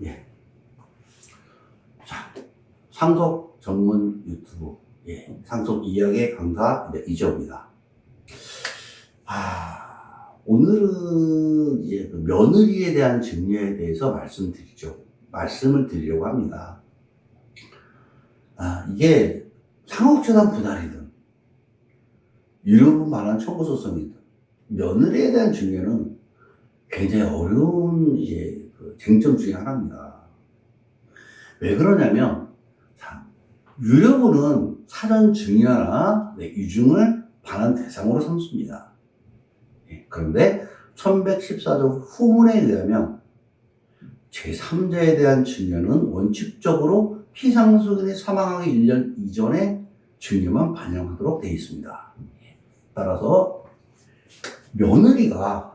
예. 자, 상속 전문 유튜브, 상속 이야기 강사 이재호입니다. 오늘은 이제 그 며느리에 대한 증여에 대해서 말씀을 드리려고 합니다. 이게 상속재산 분할이든 유류분 반환 청구 소송이든 며느리에 대한 증여는 굉장히 어려운 그 쟁점 중에 하나입니다. 왜 그러냐면, 유류분은 사전 증여나 유증을 반환 대상으로 삼습니다. 그런데 1114조 후문에 의하면 제3자에 대한 증여는 원칙적으로 피상속인이 사망하기 1년 이전에 증여만 반영하도록 되어 있습니다. 따라서 며느리가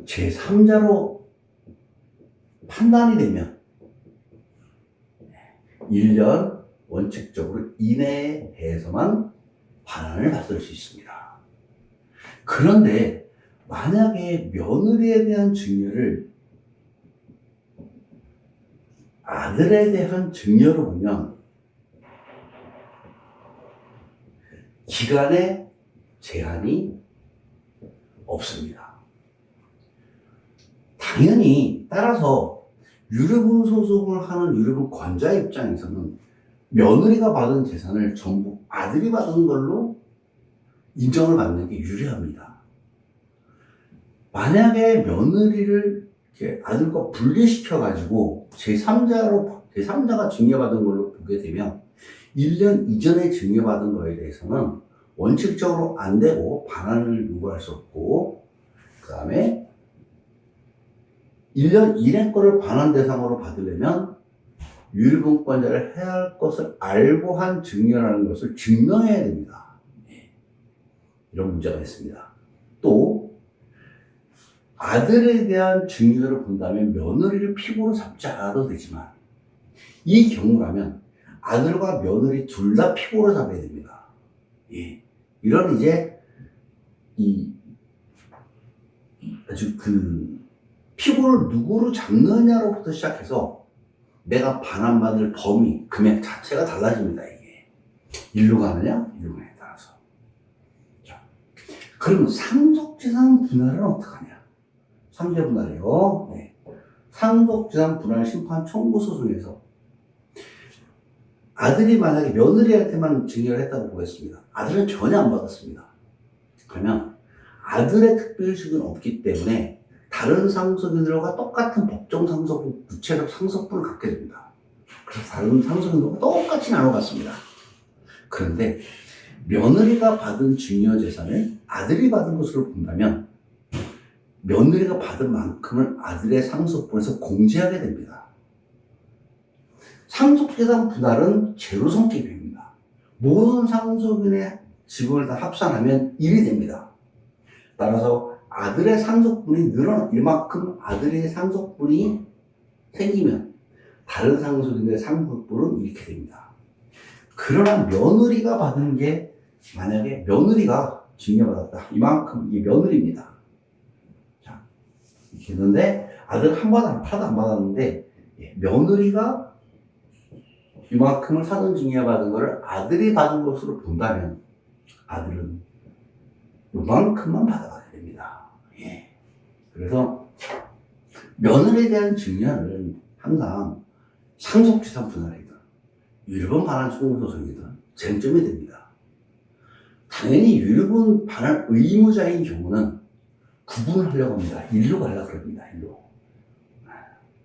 제3자로 판단이 되면 1년 원칙적으로 이내에서만 반환을 받을 수 있습니다. 그런데 만약에 며느리에 대한 증여를 아들에 대한 증여로 보면 기간에 제한이 없습니다. 당연히 따라서 유류분 소송을 하는 유류분 권자 입장에서는 며느리가 받은 재산을 전부 아들이 받은 걸로 인정을 받는 게 유리합니다. 만약에 며느리를 이렇게 아들과 분리시켜가지고 제3자가 증여받은 걸로 보게 되면 1년 이전에 증여받은 거에 대해서는 원칙적으로 안 되고 반환을 요구할 수 없고, 그 다음에 1년 이내 거를 반환 대상으로 받으려면 유류분권자를 해야 할 것을 알고 한 증여라는 것을 증명해야 됩니다. 이런 문제가 있습니다. 또 아들에 대한 증여를 본다면 며느리를 피고로 잡지 않아도 되지만, 이 경우라면 아들과 며느리 둘 다 피고로 잡아야 됩니다. 이런 아주 피고를 누구로 잡느냐로부터 시작해서 내가 반환받을 범위, 금액 자체가 달라집니다. 이게 일로 가느냐, 일로 가느냐에 따라서. 자, 그럼 상속재산 분할은 어떡하냐? 상속재산 분할이요. 상속재산 분할 심판 청구 소송에서 아들이 만약에 며느리한테만 증여를 했다고 보겠습니다. 아들은 전혀 안 받았습니다. 그러면 아들의 특별의식은 없기 때문에 다른 상속인들과 똑같은 법정 상속분, 구체적 상속분을 갖게 됩니다. 그래서 다른 상속인들과 똑같이 나눠갔습니다. 그런데 며느리가 받은 증여 재산을 아들이 받은 것으로 본다면 며느리가 받은 만큼을 아들의 상속분에서 공제하게 됩니다. 상속재산 분할은 제로 성격입니다. 모든 상속인의 지분을 다 합산하면 1이 됩니다. 따라서 아들의 상속분이 이만큼 아들의 상속분이 생기면 다른 상속인의 상속분은 이렇게 됩니다. 그러나 며느리가 받은 게, 만약에 며느리가 증여받았다, 이만큼 이게 며느리입니다. 자, 이렇게 했는데 아들 하나도 안 받았는데 며느리가 이만큼을 사전 증여받은 것을 아들이 받은 것으로 본다면 아들은 이만큼만 받아가야 됩니다. 그래서 며느리에 대한 증여는 항상 상속재산 분할이든 유류분 반환 청구 소송이든 쟁점이 됩니다. 당연히 유류분 반환 의무자인 경우는 구분을 하려고 합니다. 일로 가려고 합니다. 일로.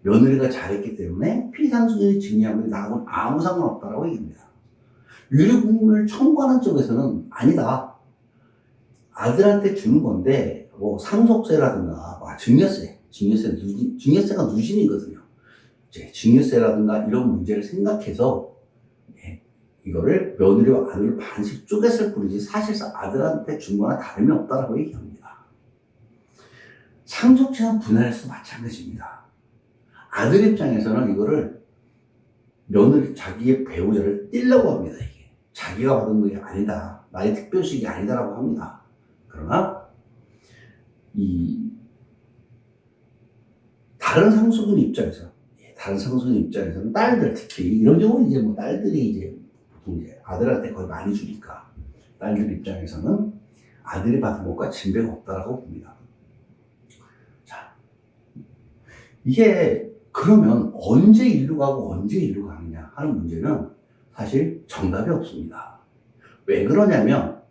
며느리가 잘했기 때문에 피상속인이 증여하면 나하고는 아무 상관없다라고 얘기합니다. 유류분을 청구하는 쪽에서는 아니다, 아들한테 주는 건데 상속세라든가 증여세가 누진이거든요. 증여세라든가 이런 문제를 생각해서 이거를 며느리와 아들을 반씩 쪼갰을 뿐이지 사실상 아들한테 준 거나 다름이 없다라고 얘기합니다. 상속재산 분할에서 마찬가지입니다. 아들 입장에서는 이거를 며느리, 자기의 배우자를 떼려고 합니다. 이게 자기가 받은 게 아니다, 나의 특별식이 아니다라고 합니다. 그러나 다른 상속인 입장에서는 딸들 특히 이런 경우는 이제 뭐 딸들이 이제 보통 이제 아들한테 거의 많이 주니까 딸들 입장에서는 아들이 받은 것과 진배가 없다라고 봅니다. 자, 이게 그러면 언제 일로 가고 언제 일로 가느냐 하는 문제는 사실 정답이 없습니다. 왜 그러냐면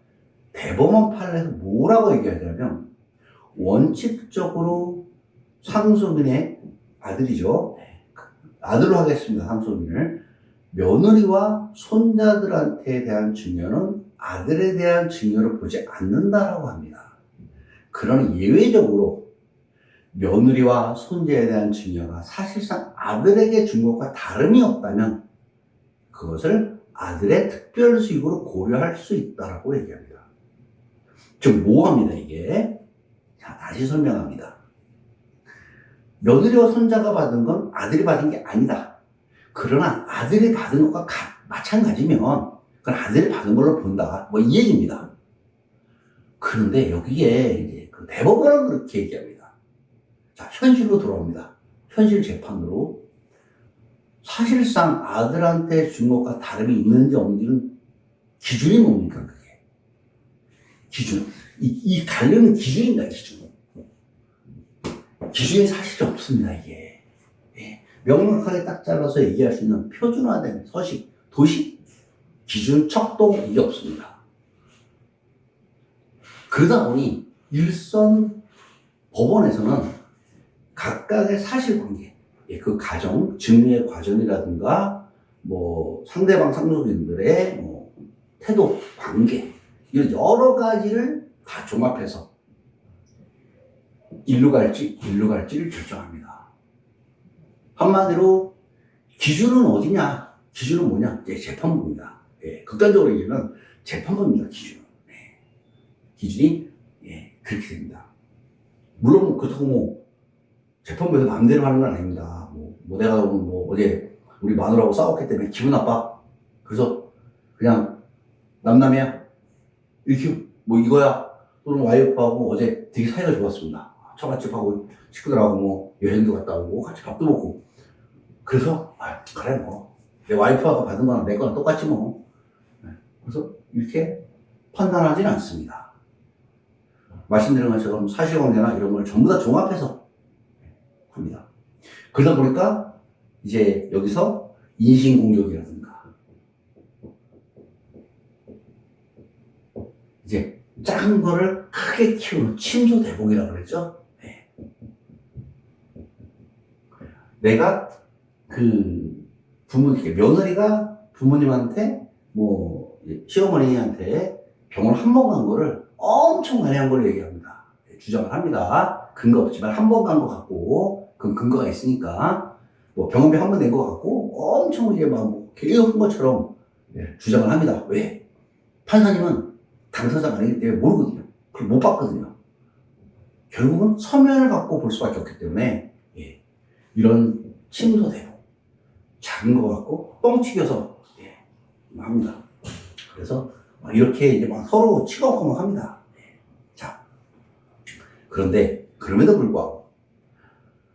대법원 판례에서 뭐라고 얘기하냐면 원칙적으로 상속인의 아들이죠. 아들로 하겠습니다. 상속인을. 며느리와 손자들한테 대한 증여는 아들에 대한 증여를 보지 않는다라고 합니다. 그러나 예외적으로 며느리와 손자에 대한 증여가 사실상 아들에게 준 것과 다름이 없다면 그것을 아들의 특별 수익으로 고려할 수 있다라고 얘기합니다. 즉 뭐합니다 이게? 자, 다시 설명합니다. 며느리와 손자가 받은 건 아들이 받은 게 아니다. 그러나 아들이 받은 것과 마찬가지면 그건 아들이 받은 걸로 본다. 뭐 이 얘기입니다. 그런데 여기에 이제 그 대법원은 그렇게 얘기합니다. 자, 현실로 돌아옵니다. 현실 재판으로 사실상 아들한테 준 것과 다름이 있는지 없는지는 기준이 뭡니까 그게? 기준. 이 관련은 기준입니다. 기준이 사실 없습니다 이게. 명확하게 딱 잘라서 얘기할 수 있는 표준화된 서식, 도식, 기준, 척도 이게 없습니다. 그러다 보니 일선 법원에서는 각각의 사실관계, 그 가정, 증리의 과정이라든가 뭐 상대방 상속인들의 뭐 태도, 관계 이런 여러 가지를 다 종합해서 일로 갈지를 결정합니다. 한마디로 기준은 어디냐? 기준은 뭐냐? 재판부입니다. 극단적으로 얘기하면 재판부입니다. 기준이 그렇게 됩니다. 물론 그렇다고 뭐 재판부에서 마음대로 하는 건 아닙니다. 뭐 내가 뭐 어제 우리 마누라하고 싸웠기 때문에 기분 나빠. 그래서 그냥 남남이야. 이렇게 뭐 이거야. 또는 와이프하고 어제 되게 사이가 좋았습니다. 처갓집하고 식구들하고 뭐 여행도 갔다 오고 같이 밥도 먹고. 그래서 그래 뭐 내 와이프하고 받은 거랑 내 거랑 똑같지 뭐. 그래서 이렇게 판단하지는 않습니다. 말씀드린 것처럼 사실관계나 이런 걸 전부 다 종합해서 합니다. 그러다 보니까 이제 여기서 인신공격이라든가 이제 작은 거를 크게 키우는 침소대복이라고 그랬죠. 내가 며느리가 부모님한테 뭐 시어머니한테 병원 한 번 간 거를 엄청 많이 한 걸로 얘기합니다. 주장을 합니다. 근거 없지만 한 번 간 거 같고 그건 근거가 있으니까 뭐 병원비 한 번 낸 거 같고 엄청 이제 막 계속 한 것처럼 주장을 합니다. 왜? 판사님은 당사자가 아니기 때문에 모르거든요. 그걸 못 봤거든요. 결국은 서면을 갖고 볼 수밖에 없기 때문에 이런 침소대복 작은 거 갖고 뻥 튀겨서 합니다. 그래서 이렇게 이제 막 서로 치고받고 막 합니다. 자, 그런데 그럼에도 불구하고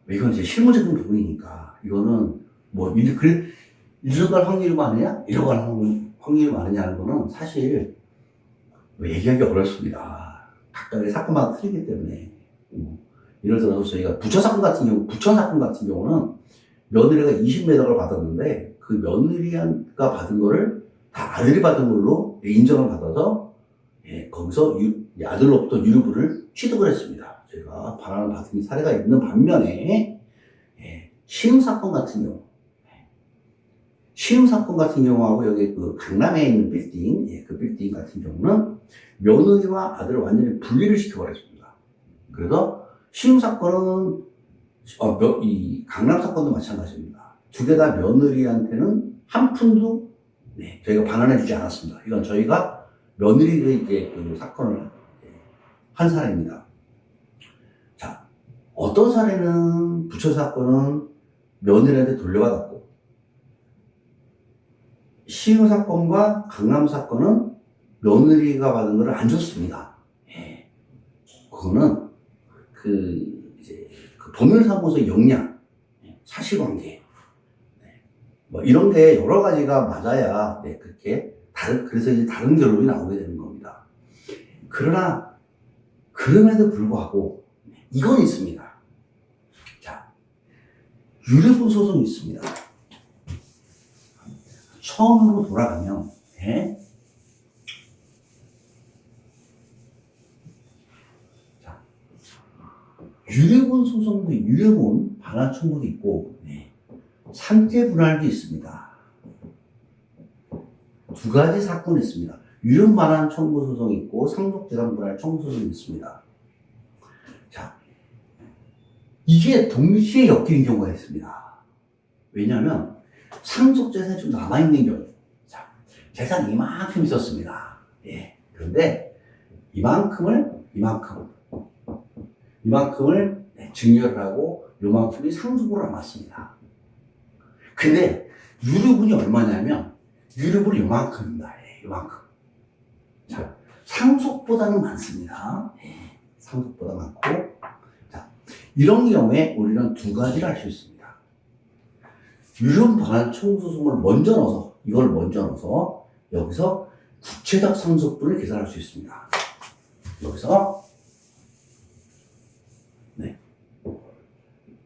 이건 이제 실무적인 부분이니까 이거는 뭐 이런 걸 확률이 많으냐 이런 걸 확률이 많으냐는 거는 사실 얘기하기 어렵습니다. 각각의 사건마다 틀리기 때문에 예를 들어서 저희가 부천 사건 같은 경우는 며느리가 20매덕을 받았는데 그 며느리가 받은 거를 다 아들이 받은 걸로 인정을 받아서 거기서 아들로부터 유류분을 취득을 했습니다. 저희가 반환을 받은 사례가 있는 반면에 시흥사건 같은 경우하고 여기 그 강남에 있는 빌딩, 그 빌딩 같은 경우는 며느리와 아들을 완전히 분리를 시켜버렸습니다. 그래서 시흥사건은 이 강남사건도 마찬가지입니다. 두 개 다 며느리한테는 한 푼도 저희가 반환해주지 않았습니다. 이건 저희가 며느리의 이제 그 사건을 한 사례입니다. 자, 어떤 사례는 부천 사건은 며느리한테 돌려받았고 시흥 사건과 강남 사건은 며느리가 받은 것을 안 줬습니다. 그거는 그 보물사무소 역량, 사실관계, 뭐 이런 게 여러 가지가 맞아야 그렇게 그래서 이제 다른 결론이 나오게 되는 겁니다. 그러나 그럼에도 불구하고 이건 있습니다. 자, 유류분 소송이 있습니다. 처음으로 돌아가면 자, 유류분 소송도 유류분 반환 청구도 있고 상태 분할도 있습니다. 두 가지 사건이 있습니다. 유류 반환 청구 소송이 있고 상속재산 분할 청구 소송이 있습니다. 자, 이게 동시에 엮이는 경우가 있습니다. 왜냐하면 상속재산이 좀 남아있는 경우. 자, 재산이 이만큼 있었습니다. 그런데 이만큼을 증여를 하고 요만큼이 상속으로 남았습니다. 근데 유류분이 얼마냐면 유류분이 요만큼입니다. 요만큼. 자, 상속보다는 많습니다. 상속보다 많고. 자, 이런 경우에 우리는 두 가지를 할 수 있습니다. 유류 반환 청구 소송을 먼저 넣어서 여기서 구체적 상속분을 계산할 수 있습니다. 여기서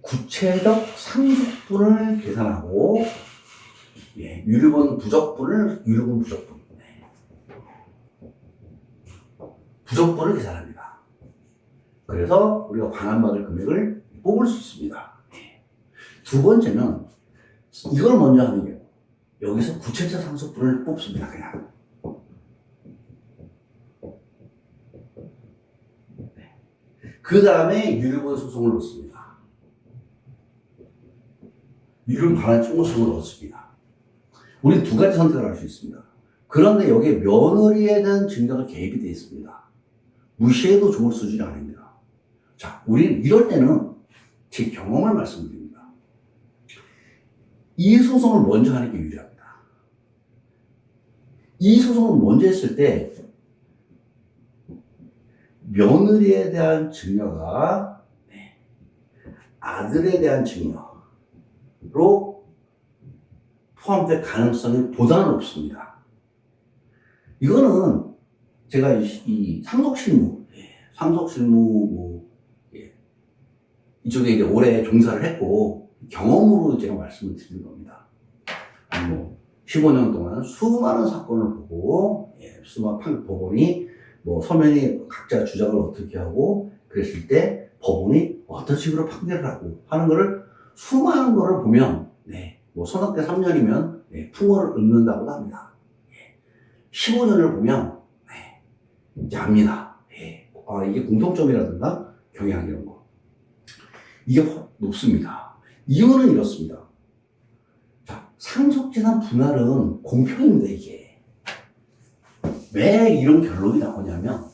구체적 상속분을 계산하고 유류분 부적분을 계산합니다. 그래서 우리가 반환받을 금액을 뽑을 수 있습니다. 두 번째는 이걸 먼저 하는 경우 여기서 구체적 상속분을 뽑습니다. 그냥 그 다음에 유류분 소송을 넣습니다. 유류 반환 청구 소송을 넣습니다. 우리는 두 가지 선택을 할 수 있습니다. 그런데 여기에 며느리에 대한 증여가 개입이 되어 있습니다. 무시해도 좋을 수준이 아닙니다. 자, 우리는 이럴 때는 제 경험을 말씀드립니다. 이 소송을 먼저 하는 게 유리합니다. 이 소송을 먼저 했을 때 며느리에 대한 증여가 아들에 대한 증여로 포함될 가능성이 보다 높습니다. 이거는 제가 이 상속실무 이쪽에 이제 오래 종사를 했고 경험으로 제가 말씀을 드리는 겁니다. 15년 동안 수많은 사건을 보고 수많은 법원이 서면이 각자 주장을 어떻게 하고 그랬을 때 법원이 어떤 식으로 판결을 하고 하는 거를 수많은 거를 보면 서너 개 3년이면 풍어를 읊는다고 합니다. 15년을 보면 이제 압니다. 이게 공통점이라든가 경향 이런 거 이게 높습니다. 이유는 이렇습니다. 자, 상속재산 분할은 공평입니다. 이게 왜 이런 결론이 나오냐면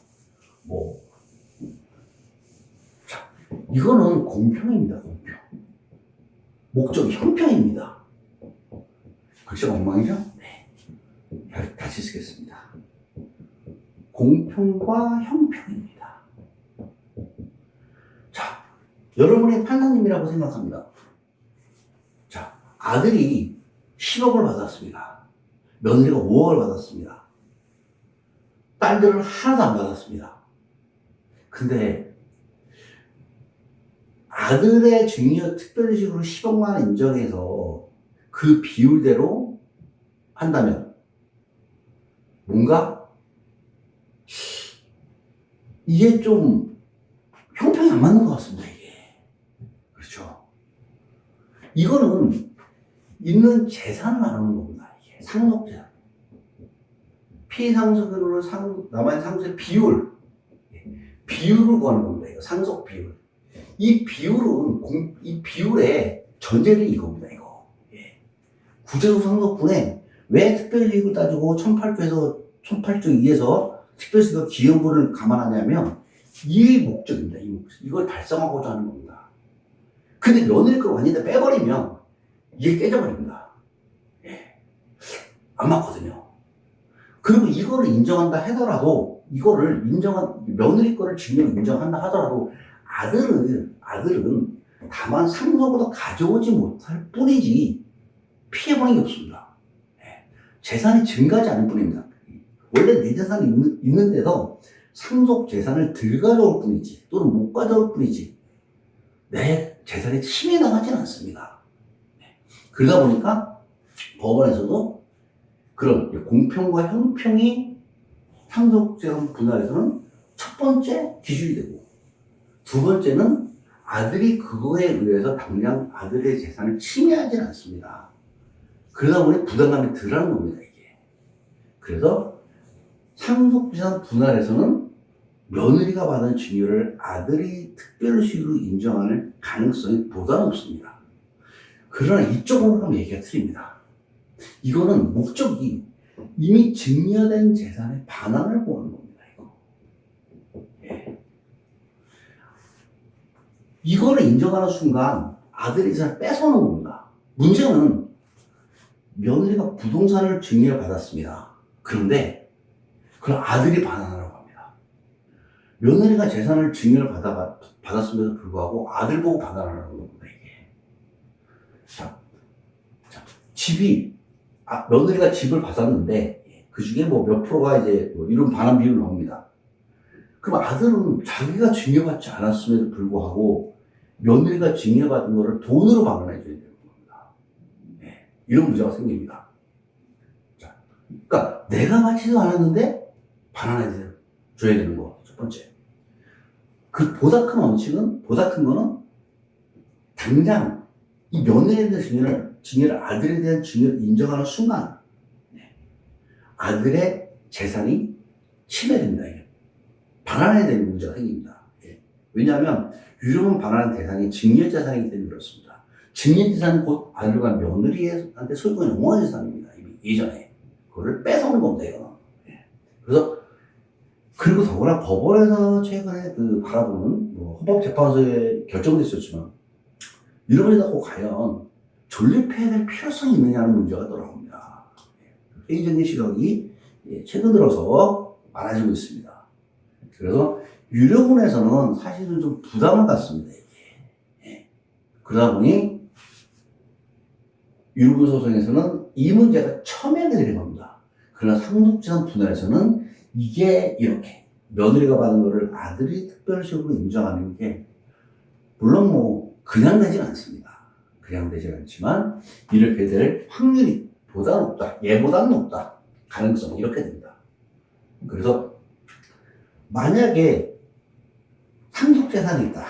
자, 이거는 공평입니다. 공평. 목적이 형평입니다. 글씨가 엉망이죠? 다시 쓰겠습니다. 공평과 형평입니다. 자, 여러분이 판사님이라고 생각합니다. 자, 아들이 10억을 받았습니다. 며느리가 5억을 받았습니다. 딸들은 하나도 안 받았습니다. 근데 아들의 증여 특별식으로 10억만 원 인정해서 그 비율대로 한다면 뭔가 이게 좀 형평이 안 맞는 것 같습니다. 이게 그렇죠. 이거는 있는 재산을 나누는 겁니다. 이게 상속재산 피상속으로 남아있는 상속의 비율을 구하는 겁니다. 이거 상속 비율. 이 비율의 전제는 이겁니다. 이거 구제소 상속분에 왜 특별이익을 따지고 1008조에서 1008조 2에서 특별시가 기여분을 감안하냐면 이 목적입니다. 이 목적. 이걸 달성하고자 하는 겁니다. 근데 며느리 걸 완전히 빼버리면 이게 깨져버립니다. 안 맞거든요. 그리고 이거를 인정한다 하더라도 며느리 거를 증여 인정한다 하더라도 아들은 다만 상속으로 가져오지 못할 뿐이지 피해보는 게 없습니다. 재산이 증가하지 않을 뿐입니다. 원래 내 재산이 있는데도 상속 재산을 덜 가져올 뿐이지 또는 못 가져올 뿐이지 내 재산이 침해 나가지는 않습니다. 그러다 보니까 법원에서도 그런 공평과 형평이 상속재산 분할에서는 첫 번째 기준이 되고 두 번째는 아들이 그거에 의해서 당장 아들의 재산을 침해하지 않습니다. 그러다 보니 부담감이 덜하는 겁니다, 이게. 그래서 상속재산 분할에서는 며느리가 받은 증여를 아들이 특별시로 인정하는 가능성이 보다 높습니다. 그러나 이쪽으로 가면 얘기가 틀립니다. 이거는 목적이 이미 증여된 재산의 반환을 보는 겁니다, 이거. 이거를 인정하는 순간 아들이 재산을 뺏어오는 겁니다. 문제는 며느리가 부동산을 증여받았습니다. 그런데 그걸 아들이 반환하라고 합니다. 며느리가 재산을 증여를 받았음에도 불구하고 아들 보고 반환하라고 합니다, 이게. 며느리가 집을 받았는데 그 중에 뭐 몇 프로가 이제 이런 반환 비율을 나옵니다. 그럼 아들은 자기가 증여받지 않았음에도 불구하고 며느리가 증여받은 거를 돈으로 반환해 줘야 되는 겁니다. 이런 문제가 생깁니다. 그러니까 내가 받지도 않았는데 반환해 줘야 되는 거, 첫 번째. 그 보다 큰 원칙은, 보다 큰 거는 당장 이 며느리에 대한 증여를 아들에 대한 증여를 인정하는 순간 아들의 재산이 침해됩니다. 반환해야 되는 문제가 생깁니다. 왜냐하면 유류분 반환한 대상이 증여재산이기 때문에 그렇습니다. 증여재산은 곧 아들과 며느리한테 소유권이 넘어간 재산입니다. 이미 예전에. 그거를 뺏어오는 겁니다, 이거는. 그래서, 그리고 더구나 법원에서 최근에 바라보는, 헌법재판소에 결정됐었지만, 이런 문제 갖고 과연 존립해야 될 필요성이 있느냐는 문제가 또 나옵니다. 회의적인 시각이 최근 들어서 많아지고 있습니다. 그래서 유료분에서는 사실은 좀 부담을 갖습니다, 이게. 그러다 보니 유료분 소송에서는 이 문제가 첨예하게 되는 겁니다. 그러나 상속재산 분할에서는 이게 이렇게 며느리가 받은 거를 아들이 특별식으로 인정하는 게 물론 그냥 되지는 않습니다. 그냥 되지는 않지만 이렇게 될 확률이 보다 높다, 얘보다는 높다, 가능성이 이렇게 됩니다. 그래서 만약에 상속재산이 있다.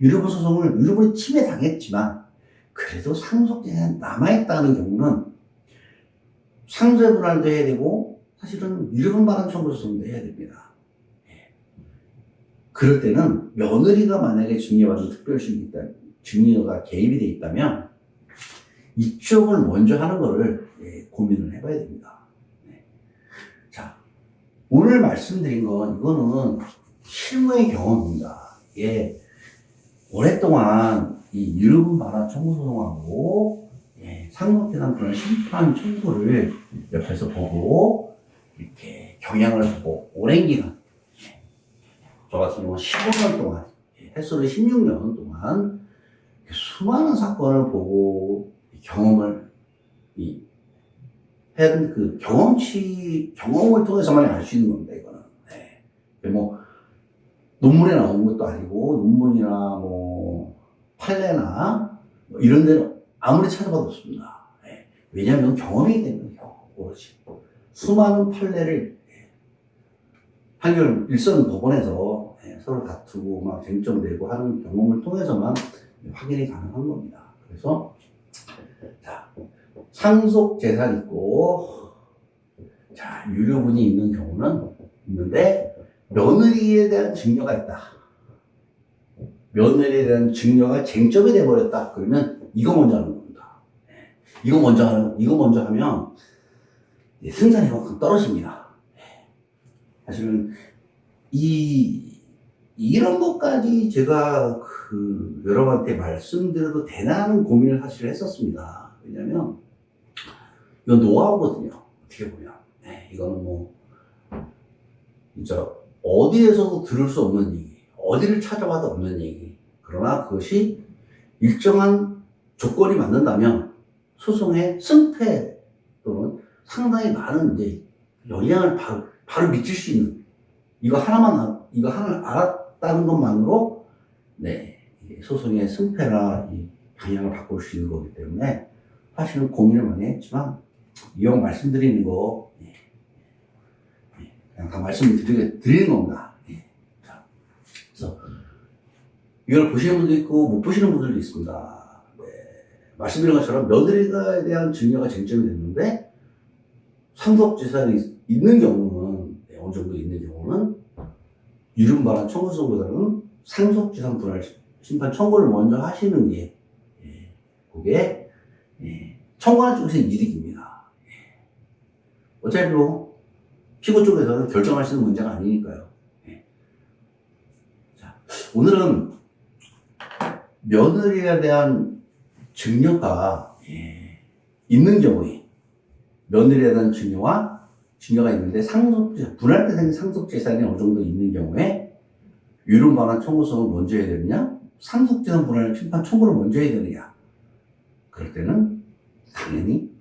유류분 소송을 유류분이 침해당했지만 그래도 상속재산이 남아있다는 경우는 상속분할도 해야 되고 사실은 유류분 반환 청구 소송도 해야 됩니다. 그럴 때는 며느리가 만약에 증여받은 특별시이 있다, 증여가 개입이 돼 있다면 이쪽을 먼저 하는 거를 고민을 해봐야 됩니다. 자, 오늘 말씀드린 건 이거는 실무의 경험입니다. 오랫동안 이 유류분 반환 청구 소송하고 상속재산 분할 심판 청구를 옆에서 보고 이렇게 경향을 보고 오랜 기간 저 같은 경우는 15년 동안 횟수로 16년 동안 수많은 사건을 보고 경험을 해야 그 경험을 통해서만 알 수 있는 겁니다, 이거는. 논문에 나온 것도 아니고, 논문이나 판례나 이런 데는 아무리 찾아봐도 없습니다. 왜냐하면 경험이기 때문에, 오로지. 수많은 판례를 판결 일선 법원에서 서로 다투고 쟁점 내고 하는 경험을 통해서만 확인이 가능한 겁니다. 그래서 상속 재산 있고 유료분이 있는 경우는 있는데 며느리에 대한 증여가 있다. 며느리에 대한 증여가 쟁점이 돼버렸다. 그러면 이거 먼저 하는 겁니다. 이거 먼저 하면 승산이 그만큼 떨어집니다. 사실은 이런 것까지 제가 여러분한테 말씀드려도 되나 하는 고민을 사실 했었습니다. 왜냐면 이건 노하우거든요. 어떻게 보면. 이거는 진짜 어디에서도 들을 수 없는 얘기, 어디를 찾아봐도 없는 얘기. 그러나 그것이 일정한 조건이 맞는다면 소송의 승패 또는 상당히 많은 이제 영향을 바로 미칠 수 있는 이거 하나를 알았다는 것만으로 네, 소송의 승패나 이 방향을 바꿀 수 있는 거기 때문에 사실은 고민을 많이 했지만 이왕 말씀드리는 거 그냥 다 말씀을 드리는 겁니다. 자, 그래서 이걸 보시는 분도 있고 못 보시는 분들도 있습니다. 네, 말씀드린 것처럼 며느리에 대한 증여가 쟁점이 됐는데 상속재산이 있는 경우는 어느 정도 있는 경우는 이른바란 청구서보다는 상속재산 분할 심판 청구를 먼저 하시는 게 그게 청구하는 쪽에서 이득입니다. 어차피 뭐 피고 쪽에서는 결정할 수 있는 문제가 아니니까요. 자, 오늘은 며느리에 대한 증여가 있는 경우에 며느리에 대한 증여가 있는데 분할 대상이 상속재산이 어느 정도 있는 경우에 이른바란 청구서를 먼저 해야 되느냐 상속재산 분할 심판 청구를 먼저 해야 되느냐 그럴 때는 당연히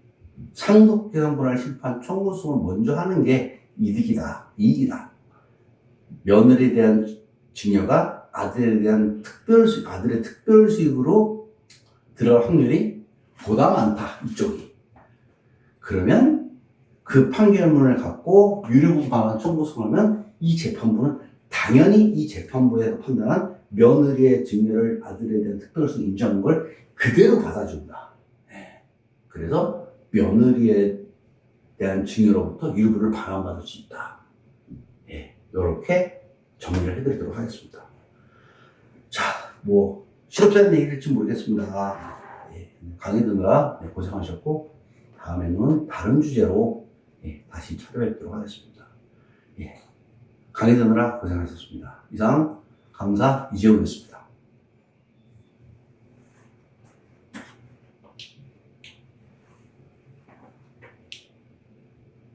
상속재산 분할 심판 청구서를 먼저 하는 게 이익이다. 며느리에 대한 증여가 아들의 특별수익으로 들어갈 확률이 보다 많다, 이쪽이. 그러면 그 판결문을 갖고 유료분 반환 청구서를 하면 이 재판부는 당연히 이 재판부에서 판단한 며느리의 증여를 아들에 대한 특별수익 인정한 걸 그대로 받아준다. 그래서 며느리에 대한 증여로부터 유류분을 반환받을 수 있다. 이렇게 정리를 해드리도록 하겠습니다. 자, 뭐 실업자인 얘기 될지 모르겠습니다. 강의 듣느라 고생하셨고 다음에는 다른 주제로 다시 찾아뵙도록 하겠습니다. 강의 듣느라 고생하셨습니다. 이상 강사 이재훈이었습니다.